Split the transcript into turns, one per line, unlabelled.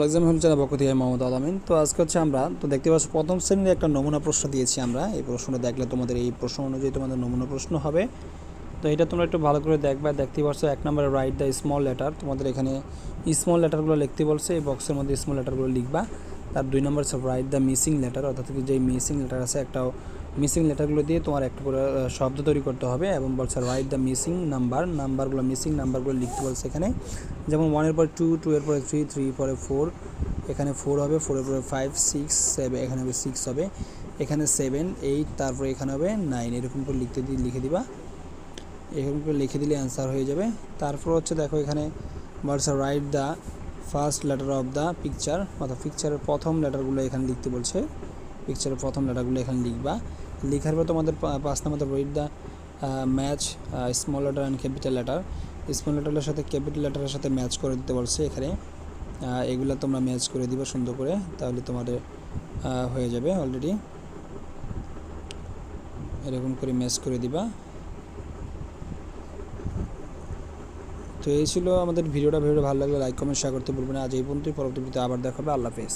Exam হল channel পক্ষ থেকে মোহাম্মদ আলামিন। তো আজকে হচ্ছে আমরা তো দেখতে পাচ্ছি প্রথম শ্রেণীর একটা নমুনা প্রশ্ন দিয়েছি আমরা। এই প্রশ্নটা দেখলে তোমাদের এই প্রশ্ন অনুযায়ী তোমাদের নমুনা প্রশ্ন হবে। তো এটা তোমরা একটু ভালো করে দেখবা। দেখতে পাচ্ছ 1 নম্বরে রাইট দ্য স্মল লেটার। তোমাদের এখানে স্মল লেটারগুলো লিখতে বলছে, এই বক্সের মধ্যে স্মল লেটারগুলো লিখবা। তার 2 নম্বর হচ্ছে রাইট দ্য মিসিং লেটার, অর্থাৎ যেই মিসিং লেটার আছে একটাও মিসিং লেটারগুলো দিয়ে তোমার একটা করে শব্দ তৈরি করতে হবে। এবং বলছে রাইট দ্য মিসিং নাম্বারগুলো মিসিং নাম্বারগুলো লিখতে বলছে এখানে। যেমন 1 এর পরে 2, 2 এর পরে 3, 3 পরে 4, এখানে 4 হবে, 4 এর পরে 5, 6, 7, এখানে হবে 6 হবে, এখানে 7, 8, তারপরে এখানে হবে 9। এরকম করে লিখে দিবা। এরকম করে লিখে দিলে অ্যান্সার হয়ে যাবে। তারপর হচ্ছে দেখো এখানে বলছে write the first letter of the picture, অর্থাৎ পিকচারের প্রথম লেটারগুলো এখানে লিখতে বলছে। পিকচারের প্রথম লেটারগুলো এখানে লিখবা। লেখার পর তোমাদের 5 নম্বর write the match small letter and capital letter. Small লেটারের সাথে ক্যাপিটাল লেটারের সাথে ম্যাচ করে দিতে বলছে এখানে। এগুলো তোমরা ম্যাচ করে দিবা সুন্দর করে, তাহলে তোমাদের হয়ে যাবে। অলরেডি এরকম করে ম্যাচ করে দিবা। তো এই ছিল আমাদের ভিডিওটা ভালো লাগলে লাইক কমেন্ট শেয়ার করতে ভুলবেন না। আজ এই পর্যন্তই, পরবর্তী ভিডিওতে আবার দেখা হবে। আল্লাহ হাফেজ।